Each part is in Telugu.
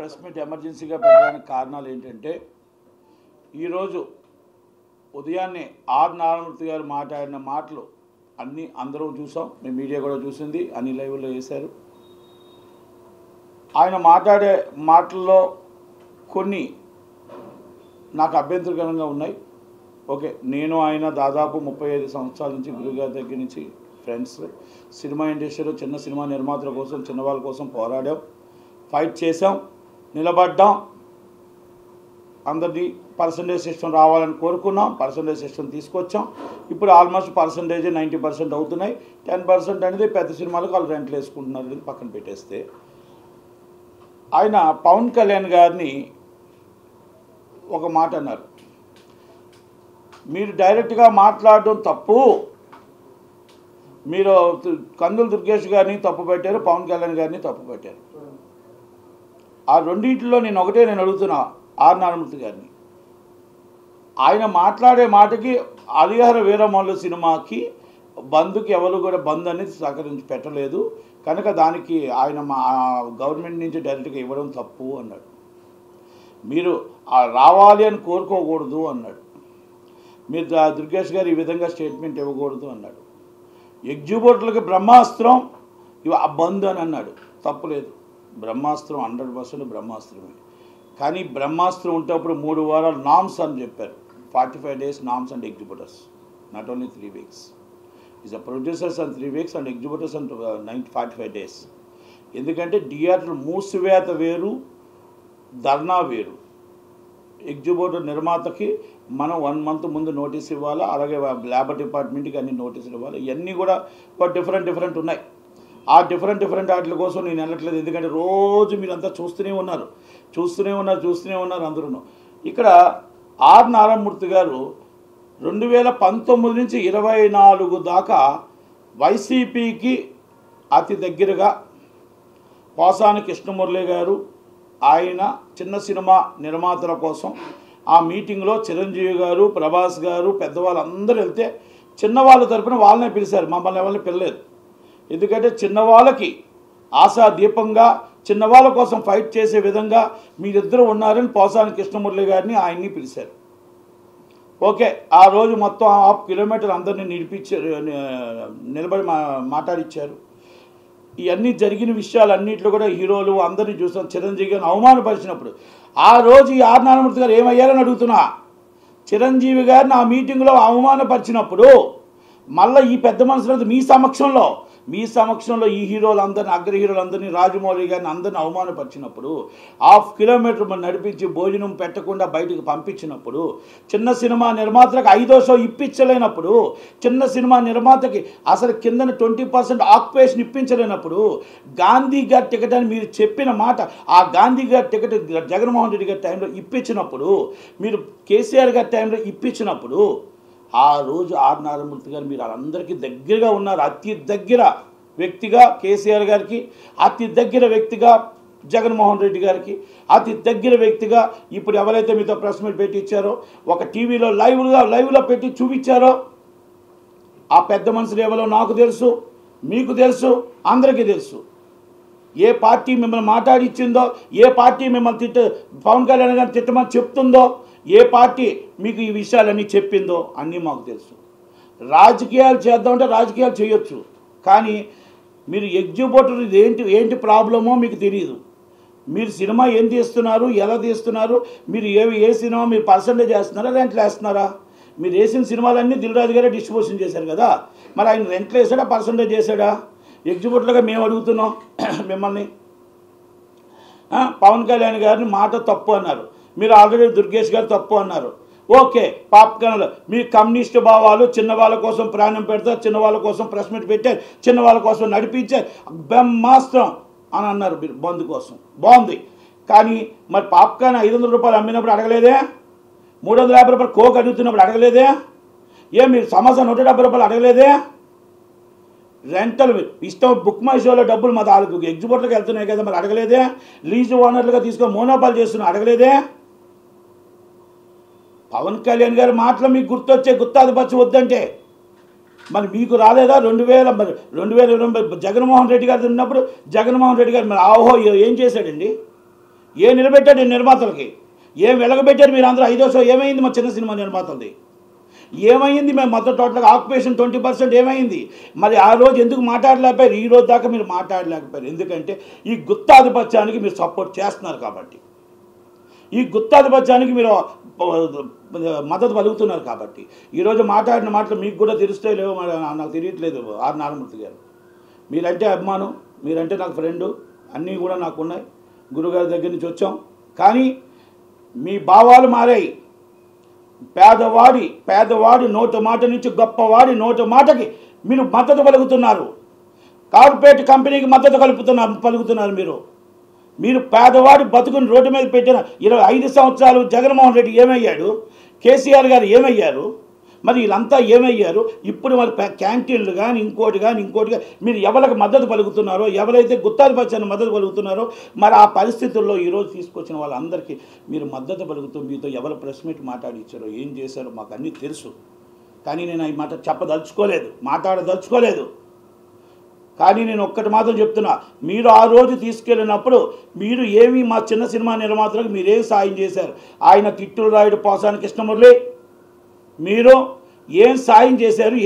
ప్రెస్ మీట్ ఎమర్జెన్సీగా పెట్టడానికి కారణాలు ఏంటంటే ఈరోజు ఉదయాన్నే ఆర్ నారాయణమూర్తి గారు మాట్లాడిన మాటలు అన్నీ అందరూ చూసాం, మేము మీడియా కూడా చూసింది, అన్ని లైవ్లో వేశారు. ఆయన మాట్లాడే మాటల్లో కొన్ని నాకు అభ్యంతరకరంగా ఉన్నాయి. ఓకే, నేను ఆయన దాదాపు 35 సంవత్సరాల నుంచి గురుగారి దగ్గర నుంచి ఫ్రెండ్స్. సినిమా ఇండస్ట్రీలో చిన్న సినిమా నిర్మాతల కోసం, చిన్నవాళ్ళ కోసం పోరాడాం, ఫైట్ చేసాం, నిలబడ్డాం. అందరినీ పర్సంటేజ్ సిస్టమ్ రావాలని కోరుకున్నాం, పర్సంటేజ్ సిస్టమ్ తీసుకొచ్చాం. ఇప్పుడు ఆల్మోస్ట్ పర్సంటేజ్ 90% అవుతున్నాయి. 10% అనేది పెద్ద సినిమాలకు వాళ్ళు రెంట్లు వేసుకుంటున్నారు, అనేది పక్కన పెట్టేస్తే. ఆయన పవన్ కళ్యాణ్ గారిని ఒక మాట అన్నారు, మీరు డైరెక్ట్గా మాట్లాడడం తప్పు, మీరు కందుల దుర్గేష్ గారిని తప్పు పెట్టారు, పవన్ కళ్యాణ్ గారిని తప్పు పెట్టారు. ఆ రెండింటిలో నేను అడుగుతున్నా ఆర్ నారాయణమూర్తి గారిని. ఆయన మాట్లాడే మాటకి హరిహర వీరమల్లు సినిమాకి బంధుకి ఎవరు కూడా బంద్ అనేది సహకరించి పెట్టలేదు కనుక దానికి ఆయన గవర్నమెంట్ నుంచి డైరెక్ట్గా ఇవ్వడం తప్పు అన్నాడు. మీరు రావాలి అని కోరుకోకూడదు అన్నాడు. మీరు దుర్గేష్ గారు ఈ విధంగా స్టేట్మెంట్ ఇవ్వకూడదు అన్నాడు. ఎగ్జిక్యూటివ్లకి బ్రహ్మాస్త్రం బంద్ అని అన్నాడు. తప్పులేదు, బ్రహ్మాస్త్రం 100% బ్రహ్మాస్త్రమే. కానీ బ్రహ్మాస్త్రం ఉంటేప్పుడు 3 వారాలు నామ్స్ అని చెప్పారు. 45 days norms and executors, not only 3 weeks. Is a producers and 3 weeks and executors and 45 days. ఎందుకంటే థియేటర్ మూసివేత వేరు, ధర్నా వేరు. ఎగ్జిక్యూటివ్ నిర్మాతకి మనం 1 month ముందు నోటీస్ ఇవ్వాలి, అలాగే లేబర్ డిపార్ట్మెంట్కి అన్ని నోటీసులు ఇవ్వాలి. ఇవన్నీ కూడా డిఫరెంట్ ఉన్నాయి. ఆ డిఫరెంట్ వాటి కోసం నేను వెళ్ళట్లేదు, ఎందుకంటే రోజు మీరంతా చూస్తూనే ఉన్నారు అందరూ. ఇక్కడ ఆర్ నారాయణమూర్తి గారు 2019 నుంచి 24 దాకా వైసీపీకి అతి దగ్గరగా పోసాని కృష్ణమురళి గారు, ఆయన చిన్న సినిమా నిర్మాతల కోసం ఆ మీటింగ్లో చిరంజీవి గారు, ప్రభాస్ గారు, పెద్దవాళ్ళందరూ వెళ్తే చిన్నవాళ్ళ తరపున వాళ్ళనే పిలిచారు, మమ్మల్ని ఎవరిని పిలలేదు. ఎందుకంటే చిన్నవాళ్ళకి ఆశా దీపంగా, చిన్నవాళ్ళ కోసం ఫైట్ చేసే విధంగా మీరిద్దరూ ఉన్నారని పోసాని కృష్ణమురళి గారిని ఆయన్ని పిలిచారు. ఓకే, ఆ రోజు మొత్తం 1/2 కిలోమీటర్ అందరినీ నిలబడి మాట్లాడిచ్చారు. ఇవన్నీ జరిగిన విషయాలన్నింటిలో కూడా హీరోలు అందరినీ చూస్తాం. చిరంజీవి గారిని అవమానపరిచినప్పుడు ఆ రోజు ఈ ఆర్ నారాయణమూర్తి గారు ఏమయ్యారని అడుగుతున్నా. చిరంజీవి గారిని ఆ మీటింగ్లో అవమానపరిచినప్పుడు మళ్ళీ ఈ పెద్ద మనుషులంతా మీ సమక్షంలో ఈ హీరోలందరినీ, అగ్ర హీరోలందరినీ, రాజమౌళి గారిని అందరినీ అవమానపరిచినప్పుడు, 1/2 కిలోమీటర్ నడిపించి భోజనం పెట్టకుండా బయటకు పంపించినప్పుడు, చిన్న సినిమా నిర్మాతలకు 5వ షో ఇప్పించలేనప్పుడు, చిన్న సినిమా నిర్మాతకి అసలు కిందన 20% ఆక్యుపేషన్ ఇప్పించలేనప్పుడు, గాంధీ గారి టికెట్ అని మీరు చెప్పిన మాట, ఆ గాంధీ గారి టికెట్ జగన్మోహన్ రెడ్డి గారి టైంలో ఇప్పించినప్పుడు, మీరు కేసీఆర్ గారి టైంలో ఇప్పించినప్పుడు, ఆ రోజు ఆర్ నారాయణమూర్తి గారు మీరు వాళ్ళందరికీ దగ్గరగా ఉన్నారు. అతి దగ్గర వ్యక్తిగా కేసీఆర్ గారికి, అతి దగ్గర వ్యక్తిగా జగన్మోహన్ రెడ్డి గారికి, అతి దగ్గర వ్యక్తిగా ఇప్పుడు ఎవరైతే మీతో ప్రెస్ మీట్ పెట్టించారో, ఒక టీవీలో లైవ్లో పెట్టి చూపించారో, ఆ పెద్ద మనుషులు ఎవరో నాకు తెలుసు, మీకు తెలుసు, అందరికీ తెలుసు. ఏ పార్టీ మిమ్మల్ని మాట్లాడిచ్చిందో, ఏ పార్టీ మిమ్మల్ని పవన్ కళ్యాణ్ గారిని తిట్టమని చెప్తుందో, ఏ పార్టీ మీకు ఈ విషయాలన్నీ చెప్పిందో అన్నీ మాకు తెలుసు. రాజకీయాలు చేద్దామంటే రాజకీయాలు చేయొచ్చు, కానీ మీరు ఎగ్జిక్యూటివ్ ఏంటి ప్రాబ్లమో మీకు తెలియదు. మీరు సినిమా ఏం తీస్తున్నారు, ఎలా తీస్తున్నారు, మీరు ఏ సినిమా మీరు పర్సంటేజ్ వేస్తున్నారా, రెంట్లు వేస్తున్నారా? మీరు వేసిన సినిమాలన్నీ దిల్ రాజు గారే డిస్ట్రిబ్యూషన్ చేశారు కదా, మరి ఆయన రెంట్లు వేసాడా, పర్సంటేజ్ చేశాడా? ఎగ్జిక్యూటివ్గా మేము అడుగుతున్నాం మిమ్మల్ని. పవన్ కళ్యాణ్ గారిని మాట తప్పు అన్నారు, మీరు ఆల్రెడీ దుర్గేష్ గారు తప్పు అన్నారు. ఓకే, పాప్కార్న్లు మీ కమ్యూనిస్ట్ భావాలు, చిన్నవాళ్ళ కోసం ప్రాణం పెడతారు, చిన్నవాళ్ళ కోసం ప్రెస్ మీట్ పెట్టారు, చిన్నవాళ్ళ కోసం నడిపించారు, బ్రహ్మాస్త్రం అని అన్నారు మీరు బంద్ కోసం. బాగుంది, కానీ మరి పాప్కార్న్ 500 రూపాయలు అమ్మినప్పుడు అడగలేదే? 350 రూపాయలు కోక్ అడుగుతున్నప్పుడు అడగలేదే? మీరు సమోసా 170 రూపాయలు అడగలేదే? రెంటల్ ఇష్టం బుక్ మై షోలో డబ్బులు మా తాలూకు ఎగ్జిక్యూటివ్కి వెళ్తున్నాయి కదా, మరి అడగలేదే? లీజు ఓనర్లుగా తీసుకొని మోనోపాల్ చేస్తున్నా అడగలేదే? పవన్ కళ్యాణ్ గారి మాటలు మీకు గుర్తాదిపరచు వద్దంటే మరి మీకు రాలేదా? 2020 జగన్మోహన్ రెడ్డి గారు ఉన్నప్పుడు జగన్మోహన్ రెడ్డి గారు మరి ఆహో ఏం చేశాడండి? ఏం నిలబెట్టాడు ఈ నిర్మాతలకి? ఏం వెలగబెట్టారు మీరు అందరూ? 5వ షో ఏమైంది మా చిన్న సినిమా నిర్మాతలది? ఏమైంది? మేము మొత్తం టోటల్గా ఆక్యుపేషన్ 20% ఏమైంది? మరి ఆ రోజు ఎందుకు మాట్లాడలేకపోయారు? ఈ రోజు దాకా మీరు మాట్లాడలేకపోయారు. ఎందుకంటే ఈ గుత్తాధిపత్యానికి మీరు సపోర్ట్ చేస్తున్నారు కాబట్టి, ఈ గుత్తాధిపత్యానికి మీరు మద్దతు పలుకుతున్నారు కాబట్టి. ఈరోజు మాట్లాడిన మాటలు మీకు కూడా తెలుస్తే లేవో నాకు తెలియట్లేదు. ఆర్ నారాయణమూర్తి గారు, మీరంటే అభిమానం, మీరంటే నాకు ఫ్రెండు, అన్నీ కూడా నాకు ఉన్నాయి. గురుగారి దగ్గర నుంచి వచ్చాం. కానీ మీ భావాలు మారాయి. పేదవాడి నోటి మాట నుంచి గొప్పవాడి నోటి మాటకి మీరు మద్దతు పలుకుతున్నారు. కార్పొరేట్ కంపెనీకి మద్దతు పలుకుతున్నారు. మీరు పేదవాడి బతుకుని రోడ్డు మీద పెట్టిన 25 సంవత్సరాలు జగన్మోహన్ రెడ్డి ఏమయ్యాడు? కేసీఆర్ గారు ఏమయ్యారు? మరి వీళ్ళంతా ఏమయ్యారు? ఇప్పుడు మరి క్యాంటీన్లు కానీ ఇంకోటి మీరు ఎవరికి మద్దతు పలుకుతున్నారో, ఎవరైతే గుత్తాధిపత్యాన్ని మద్దతు పలుకుతున్నారో, మరి ఆ పరిస్థితుల్లో ఈరోజు తీసుకొచ్చిన వాళ్ళందరికీ మీరు మద్దతు పలుకుతూ మీతో ఎవరు ప్రెస్ మీట్ మాట్లాడించారో, ఏం చేశారో మాకు అన్నీ తెలుసు. కానీ నేను ఈ మాట మాట్లాడదలుచుకోలేదు. కానీ నేను ఒక్కటి మాత్రం చెప్తున్నా, మీరు ఆ రోజు తీసుకెళ్ళినప్పుడు మీరు ఏమి మా చిన్న సినిమా నిర్మాతలకు మీరేం సాయం చేశారు? ఆయన తిట్టులు రాయుడు పోసాని కృష్ణమురళి, మీరు ఏం సాయం చేశారు?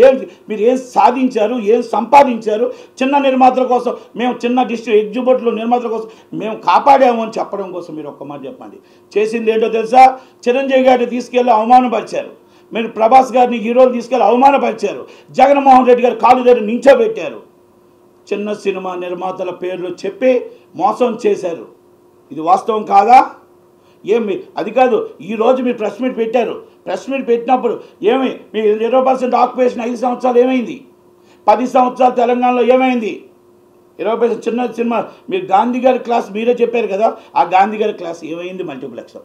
మీరు ఏం సాధించారు? ఏం సంపాదించారు? చిన్న నిర్మాతల కోసం మేము చిన్న ఎగ్జిబిట్లు నిర్మాతల కోసం మేము కాపాడాము అని చెప్పడం కోసం మీరు ఒక్క మాట చెప్పండి. చేసింది ఏంటో తెలుసా? చిరంజీవి గారిని తీసుకెళ్ళి అవమానపరిచారు. మీరు ప్రభాస్ గారిని హీరోలు తీసుకెళ్ళి అవమానపరిచారు. జగన్మోహన్ రెడ్డి గారు కాలు దగ్గర నించోబెట్టారు. చిన్న సినిమా నిర్మాతల పేర్లు చెప్పి మోసం చేశారు. ఇది వాస్తవం కాదా? అది కాదు, ఈరోజు మీరు ప్రెస్ మీట్ పెట్టారు. ప్రెస్ మీట్ పెట్టినప్పుడు ఏమి మీ 20% ఆక్యుపేషన్ 5 సంవత్సరాలు ఏమైంది? 10 సంవత్సరాలు తెలంగాణలో ఏమైంది? 20% చిన్న సినిమా మీరు గాంధీ గారి క్లాస్ మీరే చెప్పారు కదా, ఆ గాంధీ గారి క్లాస్ ఏమైంది? మల్టీప్లెక్స్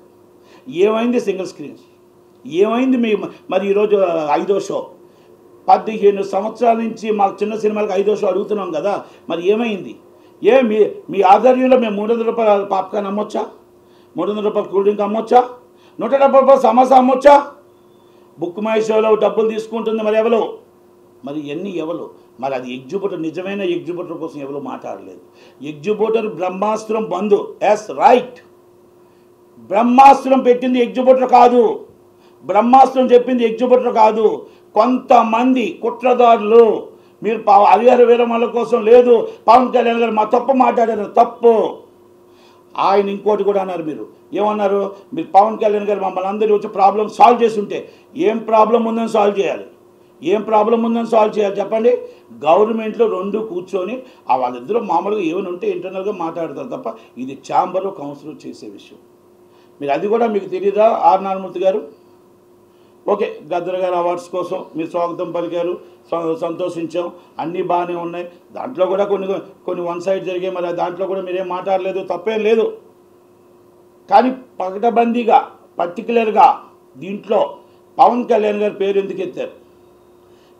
ఏమైంది? సింగిల్ స్క్రీన్స్ ఏమైంది? మరి ఈరోజు 5వ షో 15 సంవత్సరాల నుంచి మాకు చిన్న సినిమాలకు 5వ షో అడుగుతున్నాం కదా, మరి ఏమైంది? మీ ఆధ్వర్యంలో మేము 300 రూపాయల పాప్కార్న్ అమ్మొచ్చా? 300 రూపాయల కూల్ డ్రింక్ అమ్మొచ్చా? 170 రూపాయల సమోసా అమ్మొచ్చా? బుక్ మై షోలో డబ్బులు తీసుకుంటుంది మరి ఎవరు? మరి ఎన్ని ఎవరు? మరి అది ఎగ్జిబిటర్, నిజమైన ఎగ్జిబిటర్ కోసం ఎవరు మాట్లాడలేదు. ఎగ్జిబిటర్ బ్రహ్మాస్త్రం బంధు. ఎస్ రైట్, బ్రహ్మాస్త్రం పెట్టింది ఎగ్జిబిటర్ కాదు. బ్రహ్మాస్త్రం చెప్పింది ఎగ్జిబిటర్ కాదు. కొంతమంది కుట్రదారులు. మీరు హరిహర వీరమల కోసం లేదు, పవన్ కళ్యాణ్ గారు మా తప్పు మాట్లాడారు, తప్పు. ఆయన ఇంకోటి కూడా అన్నారు. మీరు ఏమన్నారు? మీరు పవన్ కళ్యాణ్ గారు మమ్మల్ని అందరూ వచ్చి ప్రాబ్లం సాల్వ్ చేసి ఉంటే ఏం ప్రాబ్లం ఉందని సాల్వ్ చేయాలి? చెప్పండి. గవర్నమెంట్లో 2 కూర్చొని వాళ్ళిద్దరూ మామూలుగా ఏమైనా ఉంటే ఇంటర్నల్గా మాట్లాడతారు తప్ప ఇది ఛాంబర్ కౌన్సిల్ చేసే విషయం. మీరు అది కూడా మీకు తెలియదా? ఆర్ నారాయణమూర్తి గారు ఓకే, గద్దర్ గారు అవార్డ్స్ కోసం మీరు స్వాగతం పలికారు, సంతోషించాం, అన్నీ బాగానే ఉన్నాయి. దాంట్లో కూడా కొన్ని వన్ సైడ్ జరిగాయి. మరి దాంట్లో కూడా మీరేం మాట్లాడలేదు, తప్పేం లేదు. కానీ పకటబందీగా పర్టికులర్గా దీంట్లో పవన్ కళ్యాణ్ గారి పేరు ఎందుకు ఎత్తారు?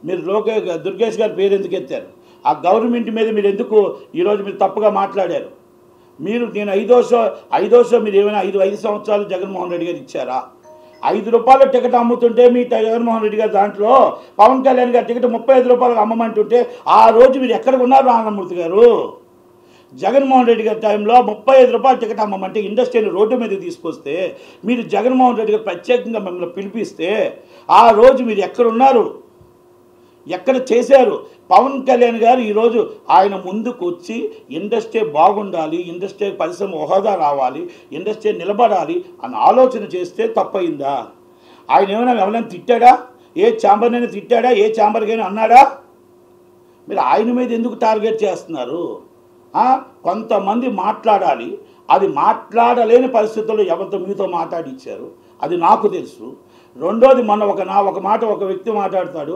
మీరు దుర్గేష్ గారి పేరు ఎందుకు ఎత్తారు? ఆ గవర్నమెంట్ మీద మీరు ఎందుకు ఈరోజు మీరు తప్పుగా మాట్లాడారు? నేను 5వ షో మీరు ఏమైనా 5 సంవత్సరాలు జగన్మోహన్ రెడ్డి గారు ఇచ్చారా? 5 రూపాయల టికెట్ అమ్ముతుంటే మీ జగన్మోహన్ రెడ్డి గారు దాంట్లో పవన్ కళ్యాణ్ గారి టికెట్ 35 రూపాయలకు అమ్మమంటుంటే ఆ రోజు మీరు ఎక్కడ ఉన్నారు నారాయణమూర్తి గారు? జగన్మోహన్ రెడ్డి గారి టైంలో 35 రూపాయల టికెట్ అమ్మమంటే ఇండస్ట్రీని రోడ్డు మీద తీసుకొస్తే మీరు జగన్మోహన్ రెడ్డి గారు ప్రత్యేకంగా మిమ్మల్ని పిలిపిస్తే ఆ రోజు మీరు ఎక్కడున్నారు? ఎక్కడ చేశారు? పవన్ కళ్యాణ్ గారు ఈరోజు ఆయన ముందుకు వచ్చి ఇండస్ట్రీ బాగుండాలి, ఇండస్ట్రీ పరిశ్రమ హోదా రావాలి, ఇండస్ట్రీ నిలబడాలి అని ఆలోచన చేస్తే తప్పయిందా? ఆయన ఎవరైనా తిట్టాడా? ఏ ఛాంబర్నైనా తిట్టాడా? ఏ ఛాంబర్కైనా అన్నాడా? మీరు ఆయన మీద ఎందుకు టార్గెట్ చేస్తున్నారు? కొంతమంది మాట్లాడాలి, అది మాట్లాడలేని పరిస్థితుల్లో ఎవరితో మీతో మాట్లాడిచ్చారు అది నాకు తెలుసు. రెండోది, మొన్న ఒక వ్యక్తి మాట్లాడతాడు,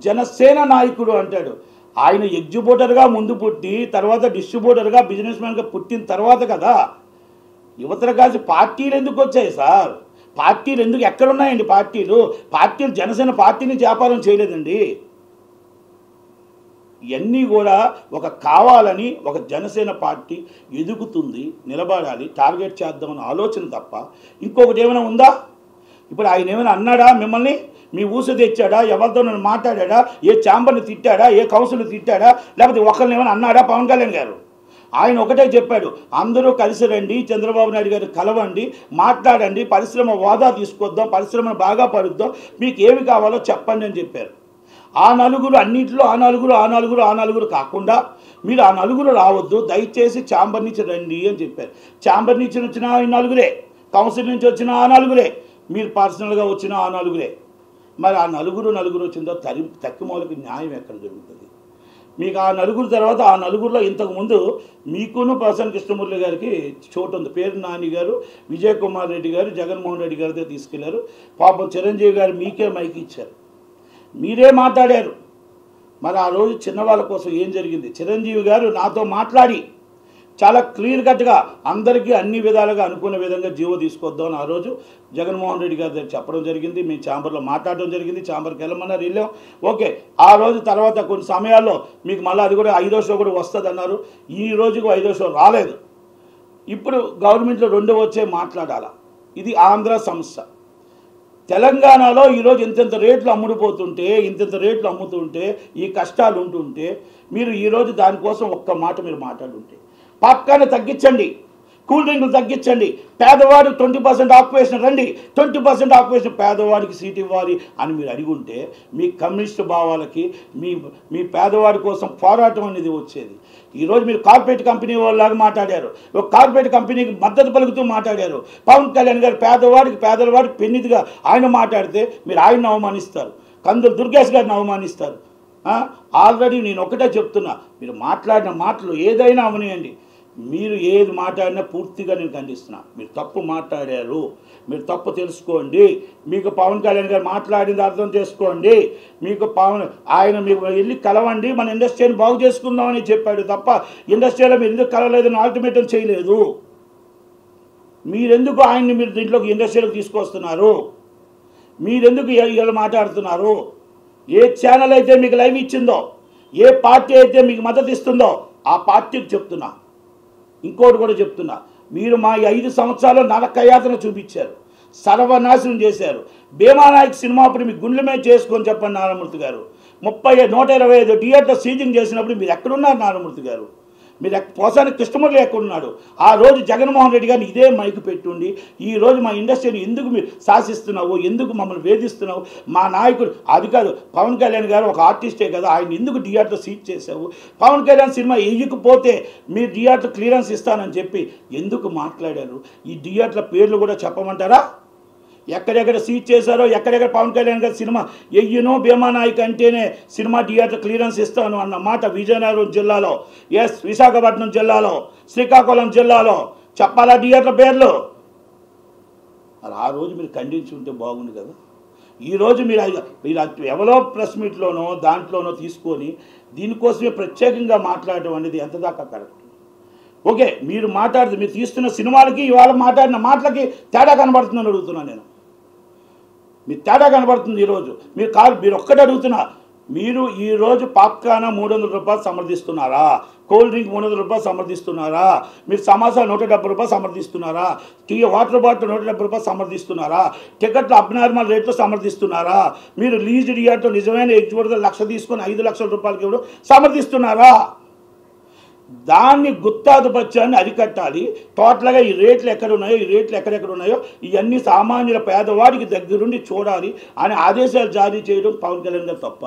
జనసేన నాయకుడు అంటాడు. ఆయన ఎగ్జిబిటర్గా ముందు పుట్టి తర్వాత డిస్ట్రిబ్యూటర్గా బిజినెస్ మ్యాన్గా పుట్టిన తర్వాత కదా యువతర కాసి పార్టీలు ఎందుకు వచ్చాయి సార్? పార్టీలు ఎందుకు ఎక్కడున్నాయండి? పార్టీలు జనసేన పార్టీని వ్యాపారం చేయలేదండి. ఇవన్నీ కూడా కావాలని ఒక జనసేన పార్టీ ఎదుగుతుంది, నిలబడాలి, టార్గెట్ చేద్దామని ఆలోచన తప్ప ఇంకొకటి ఏమైనా ఉందా? ఇప్పుడు ఆయన ఏమైనా అన్నాడా? మిమ్మల్ని మీ ఊస తెచ్చాడా? ఎవరితో నన్ను మాట్లాడా? ఏ ఛాంబర్ని తిట్టాడా? ఏ కౌన్సిల్ని తిట్టాడా? లేకపోతే ఒకరిని ఏమైనా అన్నాడా? పవన్ కళ్యాణ్ గారు ఆయన ఒకటే చెప్పాడు, అందరూ కలిసి రండి, చంద్రబాబు నాయుడు గారు కలవండి, మాట్లాడండి, పరిశ్రమ హోదా తీసుకొద్దాం, పరిశ్రమను బాగా పడుద్దాం, మీకు ఏమి కావాలో చెప్పండి అని చెప్పారు. ఆ నలుగురు అన్నింటిలో ఆ నలుగురు కాకుండా మీరు ఆ నలుగురు రావద్దు, దయచేసి ఛాంబర్ నుంచి రండి అని చెప్పారు. ఛాంబర్ నుంచి వచ్చిన ఆ నలుగురే, కౌన్సిల్ నుంచి వచ్చిన ఆ నలుగురే, మీరు పర్సనల్గా వచ్చిన ఆ నలుగురే. మరి ఆ నలుగురు వచ్చిందో తక్కిమూలకి న్యాయం ఎక్కడ జరుగుతుంది? మీకు ఆ నలుగురు తర్వాత ఆ నలుగురిలో ఇంతకుముందు మీకును ప్రసన్న కృష్ణమూర్తి గారికి చోటు ఉంది. పేరు నాని గారు, విజయ్ కుమార్ రెడ్డి గారు, జగన్మోహన్ రెడ్డి గారితో తీసుకెళ్లారు. పాపం చిరంజీవి గారు మీకే మైక్ ఇచ్చారు, మీరే మాట్లాడారు. మరి ఆ రోజు చిన్నవాళ్ళ కోసం ఏం జరిగింది? చిరంజీవి గారు నాతో మాట్లాడి చాలా క్లియర్ కట్గా అందరికీ అన్ని విధాలుగా అనుకున్న విధంగా జీవో తీసుకొద్దాం అని ఆ రోజు జగన్మోహన్ రెడ్డి గారి దగ్గర చెప్పడం జరిగింది. మేము ఛాంబర్లో మాట్లాడడం జరిగింది, ఛాంబర్కి వెళ్ళమన్నారు, వెళ్ళాం. ఓకే, ఆ రోజు తర్వాత కొన్ని సమయాల్లో మీకు మళ్ళీ అది కూడా 5వ షో కూడా వస్తుంది అన్నారు. ఈ రోజుకు 5వ షో రాలేదు. ఇప్పుడు గవర్నమెంట్లో 2వ వచ్చే మాట్లాడాలా. ఇది ఆంధ్ర సమస్య. తెలంగాణలో ఈరోజు ఇంత రేట్లు అమ్ముడుపోతుంటే, ఇంత రేట్లు అమ్ముతుంటే, ఈ కష్టాలు ఉంటుంటే, మీరు ఈరోజు దానికోసం ఒక్క మాట మీరు మాట్లాడుంటే, పాప్కార్న్ తగ్గించండి, కూల్ డ్రింకులు తగ్గించండి, పేదవాడు 20% ఆక్యుపేషన్ రండి, 20% ఆక్యుపేషన్ పేదవాడికి సీట్ ఇవ్వాలి అని మీరు అడిగుంటే మీ కమ్యూనిస్ట్ భావాలకి మీ పేదవాడి కోసం పోరాటం అనేది వచ్చేది. ఈరోజు మీరు కార్పొరేట్ కంపెనీ వాళ్ళలాగా మాట్లాడారు, ఒక కార్పొరేట్ కంపెనీకి మద్దతు పలుకుతూ మాట్లాడారు. పవన్ కళ్యాణ్ గారు పేదవాడికి పెన్నిదిగా ఆయన మాట్లాడితే మీరు ఆయన్ని అవమానిస్తారు, కందులు దుర్గేష్ గారిని అవమానిస్తారు. ఆల్రెడీ నేను ఒకటే చెప్తున్నా, మీరు మాట్లాడిన మాటలు ఏదైనా అవనియండి, మీరు ఏది మాట్లాడినా పూర్తిగా నేను ఖండిస్తున్నా. మీరు తప్పు మాట్లాడారు, మీరు తప్పు తెలుసుకోండి. మీకు పవన్ కళ్యాణ్ గారు మాట్లాడింది అర్థం చేసుకోండి. మీకు మీకు వెళ్ళి కలవండి, మన ఇండస్ట్రీని బాగు చేసుకుందామని చెప్పాడు తప్ప ఇండస్ట్రీలో మీరు ఎందుకు కలవలేదని ఆల్టిమేటం చేయలేదు. మీరెందుకు ఆయన్ని మీరు దీంట్లోకి ఇండస్ట్రీలోకి తీసుకొస్తున్నారు? మీరెందుకు ఇలా మాట్లాడుతున్నారు? ఏ ఛానల్ అయితే మీకు లైవ్ ఇచ్చిందో, ఏ పార్టీ అయితే మీకు మద్దతు ఇస్తుందో ఆ పార్టీకి చెప్తున్నా. ఇంకోటి కూడా చెప్తున్నా, మీరు మా 5 సంవత్సరాలు నరకయాతన చూపించారు, సర్వనాశనం చేశారు. భీమానాయక్ సినిమా అప్పుడు మీ గుండెల మీద చేసుకొని చెప్పండి నారాయణమూర్తి గారు. 125 థియేటర్ సీజింగ్ చేసినప్పుడు మీరు ఎక్కడున్నారు నారాయణమూర్తి గారు? మీరు పోసాని కృష్ణమూర్తి ఎక్కడున్నాడు? ఆ రోజు జగన్మోహన్ రెడ్డి గారిని ఇదే మైకు పెట్టుండి ఈరోజు మా ఇండస్ట్రీని ఎందుకు మీరు శాసిస్తున్నావు, ఎందుకు మమ్మల్ని వేధిస్తున్నావు, మా నాయకుడు అది కాదు, పవన్ కళ్యాణ్ గారు ఒక ఆర్టిస్టే కదా, ఆయన ఎందుకు థియేటర్ సీట్ చేసావు, పవన్ కళ్యాణ్ సినిమా వేయకపోతే మీరు థియేటర్ క్లియరెన్స్ ఇస్తానని చెప్పి ఎందుకు మాట్లాడారు? ఈ థియేటర్ల పేర్లు కూడా చెప్పమంటారా? ఎక్కడెక్కడ సీట్ చేశారో, ఎక్కడెక్కడ పవన్ కళ్యాణ్ గారి సినిమా ఎయ్యనో భీమానాయక్ అంటేనే సినిమా థియేటర్ క్లియరెన్స్ ఇస్తాను అన్న మాట విజయనగరం జిల్లాలో, విశాఖపట్నం జిల్లాలో, శ్రీకాకుళం జిల్లాలో చెప్పాలా థియేటర్ల పేర్లు? మరి ఆ రోజు మీరు ఖండించి ఉంటే బాగుంది కదా. ఈరోజు మీరు ఎవరో ప్రెస్ మీట్లోనో దాంట్లోనో తీసుకొని దీనికోసమే ప్రత్యేకంగా మాట్లాడడం అనేది ఎంత దాకా కరెక్ట్? ఓకే, మీరు తీస్తున్న సినిమాలకి ఇవాళ మాట్లాడిన మాటలకి తేడా కనబడుతుందని అడుగుతున్నాను నేను. మీరు తేడా కనబడుతుంది ఈరోజు. మీరు ఒక్కటే అడుగుతున్నా, మీరు ఈరోజు పాప్కార్న్ 300 రూపాయలు సమర్థిస్తున్నారా? కూల్ డ్రింక్ 300 రూపాయలు సమర్థిస్తున్నారా? మీరు సమోసా 170 రూపాయలు సమర్థిస్తున్నారా? వాటర్ బాటిల్ 170 రూపాయలు సమర్థిస్తున్నారా? టికెట్లు అబ్నార్మల్ రేట్లో సమర్థిస్తున్నారా? మీరు లీజ్ థియేటర్లో నిజమైన ఎగ్జిబిటర్ 1 లక్ష తీసుకొని 5 లక్షల రూపాయలకి ఇవ్వడం సమర్థిస్తున్నారా? దాన్ని గుత్తాధిపత్యాన్ని అరికట్టాలి. టోటల్గా ఈ రేట్లు ఎక్కడున్నాయో, ఈ రేట్లు ఎక్కడెక్కడ ఉన్నాయో ఇవన్నీ సామాన్యుల పేదవాడికి దగ్గరుండి చూడాలి అని ఆదేశాలు జారీ చేయడం పవన్ కళ్యాణ్ గారు తప్ప?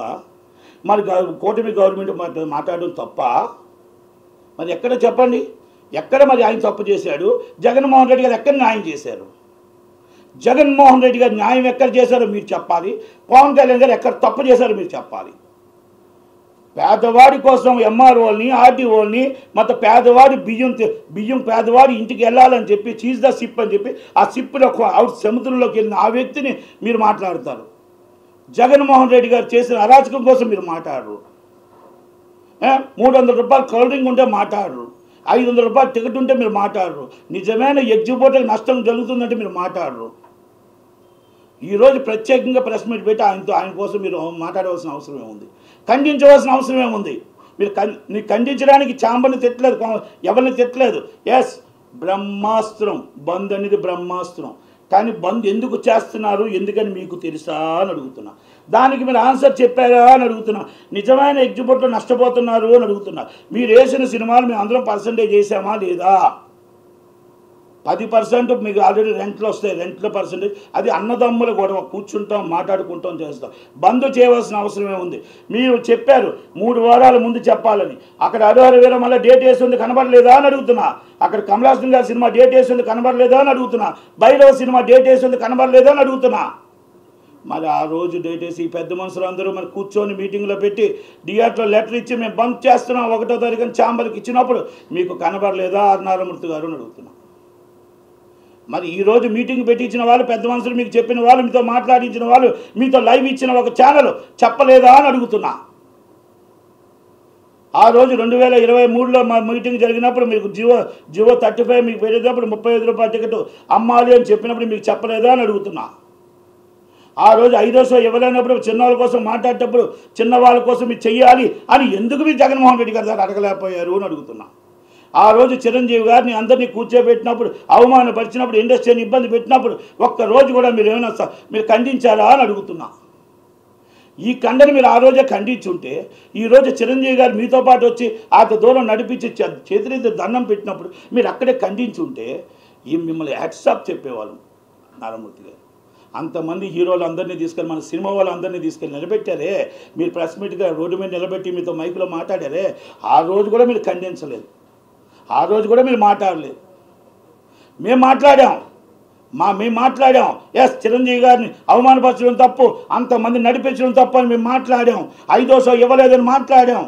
మరి కూటమి గవర్నమెంట్ మాట్లాడడం తప్ప? మరి ఎక్కడ చెప్పండి, ఎక్కడ మరి ఆయన తప్పు చేశాడు? జగన్మోహన్ రెడ్డి గారు ఎక్కడ న్యాయం చేశారు? జగన్మోహన్ రెడ్డి గారు న్యాయం ఎక్కడ చేశారో మీరు చెప్పాలి. పవన్ కళ్యాణ్ గారు ఎక్కడ తప్పు చేశారో మీరు చెప్పాలి. పేదవాడి కోసం ఎంఆర్ఓల్ని, ఆర్డీఓల్ని, మొత్తం పేదవాడి బియ్యం పేదవాడి ఇంటికి వెళ్ళాలని చెప్పి చీజ్ ద సిప్ అని చెప్పి ఆ సిప్లో అవుట్ సముద్రంలోకి వెళ్ళిన ఆ వ్యక్తిని మీరు మాట్లాడతారు. జగన్మోహన్ రెడ్డి గారు చేసిన అరాచకం కోసం మీరు మాట్లాడరు. 300 రూపాయలు కూల్ డ్రింక్ ఉంటే మాట్లాడరు, 500 రూపాయలు టికెట్ ఉంటే మీరు మాట్లాడరు, నిజమైన ఎగ్జిబిటర్కి నష్టం జరుగుతుందంటే మీరు మాట్లాడరు. ఈరోజు ప్రత్యేకంగా ప్రెస్ మీట్ పెట్టి ఆయన కోసం మీరు మాట్లాడవలసిన అవసరం ఏముంది? ఖండించవలసిన అవసరం ఏముంది? మీరు ఖండించడానికి ఛాంబర్ని తిట్టలేదు, ఎవరిని తిట్టలేదు. ఎస్, బ్రహ్మాస్త్రం బంద్ అనేది బ్రహ్మాస్త్రం. కానీ బంద్ ఎందుకు చేస్తున్నారు, ఎందుకని మీకు తెలుసా అని అడుగుతున్నా. దానికి మీరు ఆన్సర్ చెప్పారా అని అడుగుతున్నా. నిజమైన ఎగ్జిబిట్లో నష్టపోతున్నారు అని అడుగుతున్నా. మీరు వేసిన సినిమాలు మేము అందరం పర్సంటేజ్ చేసామా లేదా? 10% మీకు ఆల్రెడీ రెంట్లు వస్తాయి, రెంట్ల పర్సంటేజ్ అది అన్నదమ్ములు గొడవ, కూర్చుంటాం, మాట్లాడుకుంటాం, చేస్తాం. బంద్ చేయవలసిన అవసరమే ఉంది. మీరు చెప్పారు 3 వారాల ముందు చెప్పాలని. అక్కడ హరిహర వీర మళ్ళీ డేట్ వేసి ఉంది, కనబడలేదా అని అడుగుతున్నా. అక్కడ కమలాసన్ గారి సినిమా డేట్ వేసి ఉంది, కనబడలేదా అని అడుగుతున్నా. భైరవ సినిమా డేట్ వేసి ఉంది, కనబడలేదా అని అడుగుతున్నా. మరి ఆ రోజు డేట్ వేసి ఈ పెద్ద మనుషులు అందరూ మరి కూర్చొని మీటింగ్లో పెట్టి డిఆర్లో లెటర్ ఇచ్చి మేము బంద్ చేస్తున్నాం 1వ తారీఖున ఛాంబర్కి ఇచ్చినప్పుడు మీకు కనబడలేదా ఆర్ నారాయణమూర్తి గారు అని అడుగుతున్నా. మరి ఈరోజు మీటింగ్ పెట్టించిన వాళ్ళు, పెద్ద మనుషులు మీకు చెప్పిన వాళ్ళు, మీతో మాట్లాడించిన వాళ్ళు, మీతో లైవ్ ఇచ్చిన ఒక ఛానల్ చెప్పలేదా అని అడుగుతున్నా. ఆ రోజు 2023లో మా మీటింగ్ జరిగినప్పుడు మీకు జివో 35 మీకు పెట్టేటప్పుడు 35 రూపాయల టికెట్ అమ్మాలి అని చెప్పినప్పుడు మీకు చెప్పలేదా అని అడుగుతున్నా. ఆ రోజు 5వ షో ఇవ్వలేనప్పుడు చిన్నవాళ్ళ కోసం మాట్లాడేటప్పుడు చిన్నవాళ్ళ కోసం మీరు చెయ్యాలి అని ఎందుకు మీరు జగన్మోహన్ రెడ్డి గారు అడగలేకపోయారు అని అడుగుతున్నా. ఆ రోజు చిరంజీవి గారిని అందరినీ కూర్చోబెట్టినప్పుడు, అవమానపరిచినప్పుడు, ఇండస్ట్రీని ఇబ్బంది పెట్టినప్పుడు ఒక్కరోజు కూడా మీరు ఏమైనా మీరు ఖండించారా అని అడుగుతున్నా. ఈ ఖండన మీరు ఆ రోజే ఖండించుంటే ఈరోజు చిరంజీవి గారు మీతో పాటు వచ్చి అంత దూరం నడిపించి చేతులెత్తి దండం పెట్టినప్పుడు మీరు అక్కడే ఖండించుంటే మిమ్మల్ని హ్యాట్సాప్ చెప్పేవాళ్ళు నారాయణమూర్తి గారు. అంతమంది హీరోలు అందరినీ తీసుకెళ్ళి, మన సినిమా వాళ్ళు అందరినీ తీసుకెళ్ళి నిలబెట్టారే. మీరు ప్రెస్ మీట్గా రోడ్డు మీద నిలబెట్టి మీతో మైకులో మాట్లాడారే. ఆ రోజు కూడా మీరు ఖండించలేదు, ఆ రోజు కూడా మీరు మాట్లాడలేదు. మేము మాట్లాడాం. ఎస్, చిరంజీవి గారిని అవమానపరచడం తప్పు, అంతమంది నడిపించడం తప్పు అని మేము మాట్లాడాం. 5వ షో ఇవ్వలేదని మాట్లాడాం.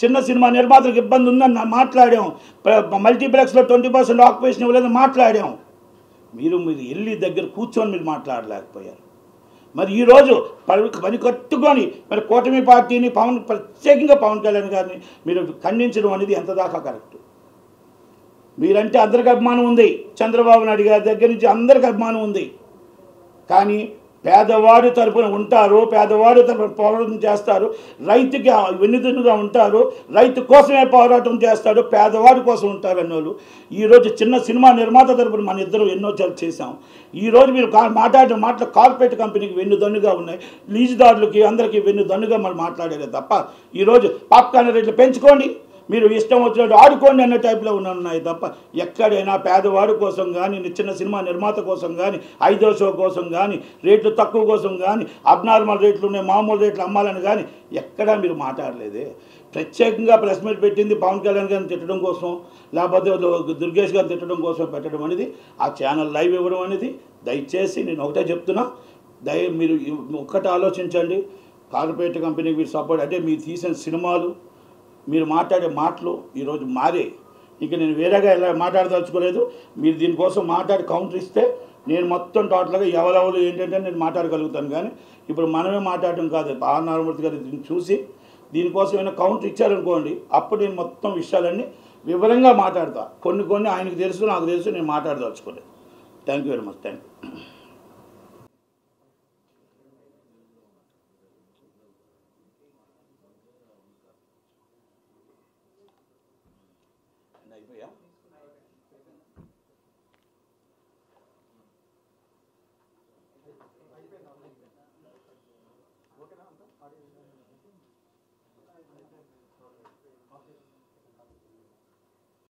చిన్న సినిమా నిర్మాతలకు ఇబ్బంది ఉందని మాట్లాడాం. మల్టీప్లెక్స్లో 20% ఆక్యుపేషన్ ఇవ్వలేదని మాట్లాడాం. మీరు వెళ్ళి దగ్గర కూర్చొని మీరు మాట్లాడలేకపోయారు. మరి ఈరోజు పని కట్టుకొని మరి కూటమి పార్టీని ప్రత్యేకంగా పవన్ కళ్యాణ్ గారిని మీరు ఖండించడం అనేది ఎంత దాకా కరెక్ట్? మీరంటే అందరికి అభిమానం ఉంది, చంద్రబాబు నాయుడు గారి దగ్గర నుంచి అందరికి అభిమానం ఉంది. కానీ పేదవాడి తరపున ఉంటారు, పేదవాడి తరపున పోరాటం చేస్తారు, రైతుకి వెన్నుదన్నుగా ఉంటారు, రైతు కోసమే పోరాటం చేస్తాడు, పేదవాడి కోసం ఉంటారు అన్నోళ్ళు. ఈరోజు చిన్న సినిమా నిర్మాత తరపున మన ఇద్దరు ఎన్నో చేసాం. ఈరోజు మీరు మాట్లాడిన మాటలు కార్పొరేట్ కంపెనీకి వెన్నుదన్నుగా ఉన్నాయి, లీజుదారులకి అందరికీ వెన్నుదన్నుగా మనం మాట్లాడేదే తప్ప ఈరోజు పాప్కార్న్ రేట్లు పెంచుకోండి, మీరు ఇష్టం వచ్చినట్టు ఆడుకోండి అనే టైప్లో ఉన్నాయి తప్ప ఎక్కడైనా పేదవాడి కోసం కానీ, చిన్న సినిమా నిర్మాత కోసం కానీ, 5వ షో కోసం కానీ, రేట్లు తక్కువ కోసం కానీ, అబ్నార్మల్ రేట్లు ఉన్నాయి మామూలు రేట్లు అమ్మాలని కానీ ఎక్కడా మీరు మాట్లాడలేదే. ప్రత్యేకంగా ప్రెస్ మీట్ పెట్టింది పవన్ కళ్యాణ్ గారిని తిట్టడం కోసం, లేకపోతే దుర్గేష్ గారిని తిట్టడం కోసం పెట్టడం అనేది, ఆ ఛానల్ లైవ్ ఇవ్వడం అనేది. దయచేసి నేను ఒకటే చెప్తున్నా, మీరు ఒక్కటి ఆలోచించండి. కార్పొరేట్ కంపెనీకి మీరు సపోర్ట్ అంటే మీరు తీసిన సినిమాలు, మీరు మాట్లాడే మాటలు ఈరోజు మారే. ఇక నేను వేరేగా ఎలా మాట్లాడదలుచుకోలేదు. మీరు దీనికోసం మాట్లాడి కౌంటర్ ఇస్తే నేను మొత్తం టోటల్గా ఎవరెవరు ఏంటంటే నేను మాట్లాడగలుగుతాను. కానీ ఇప్పుడు మనమే మాట్లాడటం కాదు, ఆర్ నారాయణమూర్తి గారు దీన్ని చూసి దీనికోసం ఏమైనా కౌంటర్ ఇచ్చారనుకోండి, అప్పుడు నేను మొత్తం విషయాలన్నీ వివరంగా మాట్లాడతా. కొన్ని ఆయనకు తెలుసు, నాకు తెలుసు, నేను మాట్లాడదలుచుకోలేదు. Thank you very much. Thank you. అయిపోయా? ఓకేనా?